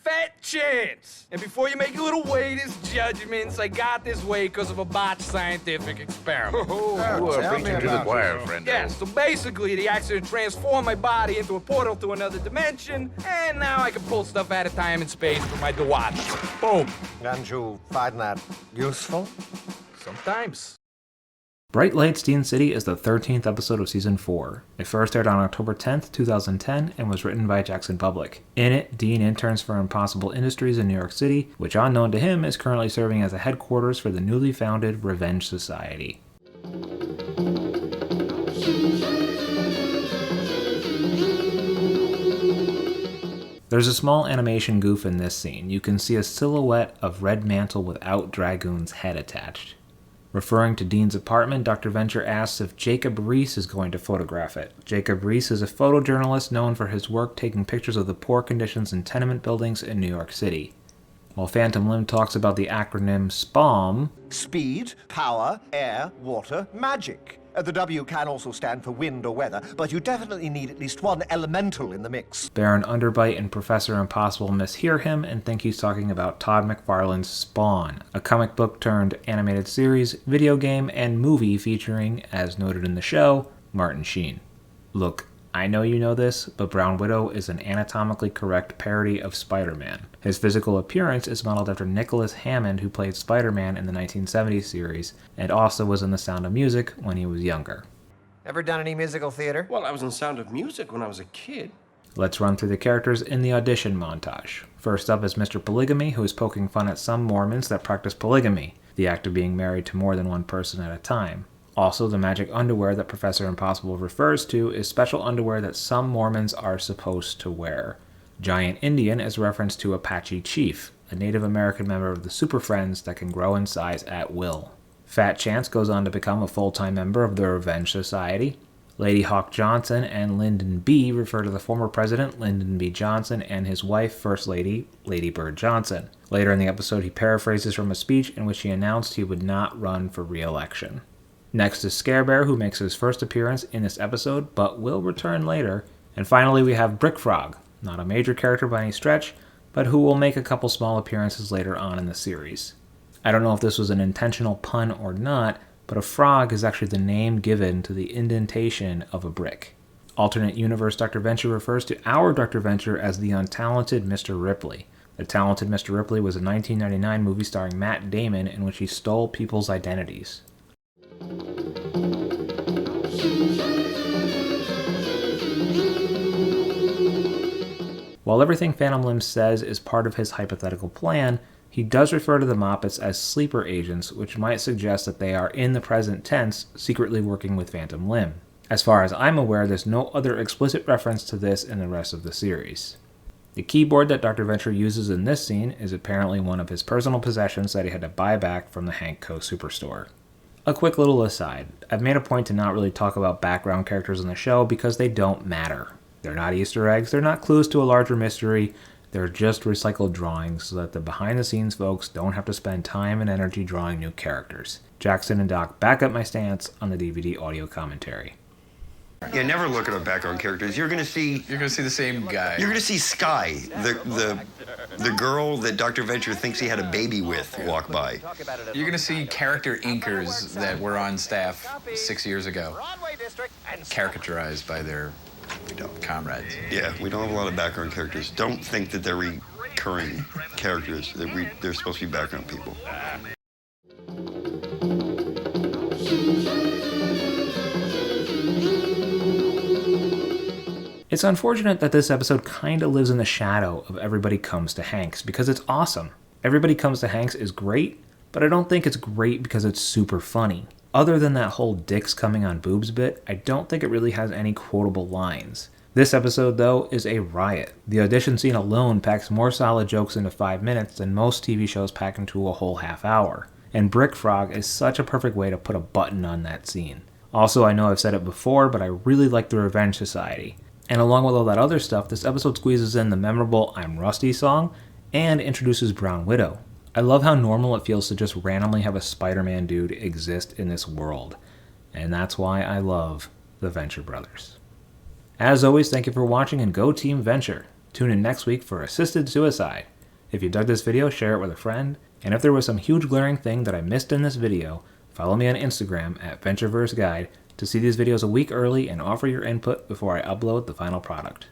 Fat chance! And before you make your little latest judgments, I got this way because of a botched scientific experiment. You are preaching to the choir, friend. Yeah, so basically the accident transformed my body into a portal to another dimension, and now I can pull stuff out of time and space with my Dewat. Boom. And you find that useful? Sometimes. Bright Lights, Teen City is the 13th episode of Season 4. It first aired on October 10th, 2010, and was written by Jackson Public. In it, Dean interns for Impossible Industries in New York City, which unknown to him is currently serving as a headquarters for the newly founded Revenge Society. There's a small animation goof in this scene. You can see a silhouette of Red Mantle without Dragoon's head attached. Referring to Dean's apartment, Dr. Venture asks if Jacob Reese is going to photograph it. Jacob Reese is a photojournalist known for his work taking pictures of the poor conditions in tenement buildings in New York City. While Phantom Limb talks about the acronym SPAWM, Speed, power, air, water, magic. The W can also stand for wind or weather, but you definitely need at least one elemental in the mix. Baron Underbite and Professor Impossible mishear him and think he's talking about Todd McFarlane's Spawn, a comic book turned animated series, video game, and movie featuring, as noted in the show, Martin Sheen. Look, I know you know this, but Brown Widow is an anatomically correct parody of Spider-Man. His physical appearance is modeled after Nicholas Hammond, who played Spider-Man in the 1970s series, and also was in The Sound of Music when he was younger. Ever done any musical theater? Well, I was in Sound of Music when I was a kid. Let's run through the characters in the audition montage. First up is Mr. Polygamy, who is poking fun at some Mormons that practice polygamy, the act of being married to more than one person at a time. Also, the magic underwear that Professor Impossible refers to is special underwear that some Mormons are supposed to wear. Giant Indian is reference to Apache Chief, a Native American member of the Super Friends that can grow in size at will. Fat Chance goes on to become a full-time member of the Revenge Society. Lady Hawk Johnson and Lyndon B. refer to the former president, Lyndon B. Johnson, and his wife, First Lady, Lady Bird Johnson. Later in the episode, he paraphrases from a speech in which he announced he would not run for re-election. Next is Scare Bear, who makes his first appearance in this episode, but will return later. And finally, we have Brick Frog, not a major character by any stretch, but who will make a couple small appearances later on in the series. I don't know if this was an intentional pun or not, but a frog is actually the name given to the indentation of a brick. Alternate Universe Dr. Venture refers to our Dr. Venture as the untalented Mr. Ripley. The Talented Mr. Ripley was a 1999 movie starring Matt Damon in which he stole people's identities. While everything Phantom Limb says is part of his hypothetical plan, he does refer to the Moppets as sleeper agents, which might suggest that they are in the present tense, secretly working with Phantom Limb. As far as I'm aware, there's no other explicit reference to this in the rest of the series. The keyboard that Dr. Venture uses in this scene is apparently one of his personal possessions that he had to buy back from the Hank Co. Superstore. A quick little aside, I've made a point to not really talk about background characters in the show because they don't matter. They're not Easter eggs, they're not clues to a larger mystery, they're just recycled drawings so that the behind-the-scenes folks don't have to spend time and energy drawing new characters. Jackson and Doc back up my stance on the DVD audio commentary. Yeah, never look at our background characters. You're gonna see the same guy. You're gonna see Sky, the girl that Dr. Venture thinks he had a baby with, walk by. You're gonna see character inkers that were on staff 6 years ago, caricaturized by their comrades. Yeah, we don't have a lot of background characters. Don't think that they're recurring characters. They're supposed to be background people. It's unfortunate that this episode kinda lives in the shadow of Everybody Comes to Hanks, because it's awesome. Everybody Comes to Hanks is great, but I don't think it's great because it's super funny. Other than that whole dicks coming on boobs bit, I don't think it really has any quotable lines. This episode, though, is a riot. The audition scene alone packs more solid jokes into 5 minutes than most TV shows pack into a whole half hour. And Brick Frog is such a perfect way to put a button on that scene. Also, I know I've said it before, but I really like the Revenge Society. And along with all that other stuff, this episode squeezes in the memorable I'm Rusty song and introduces Brown Widow. I love how normal it feels to just randomly have a Spider-Man dude exist in this world. And that's why I love the Venture Brothers. As always, thank you for watching and go Team Venture. Tune in next week for Assisted Suicide. If you dug this video, share it with a friend, and if there was some huge glaring thing that I missed in this video, follow me on Instagram at Ventureverse Guide to see these videos a week early and offer your input before I upload the final product.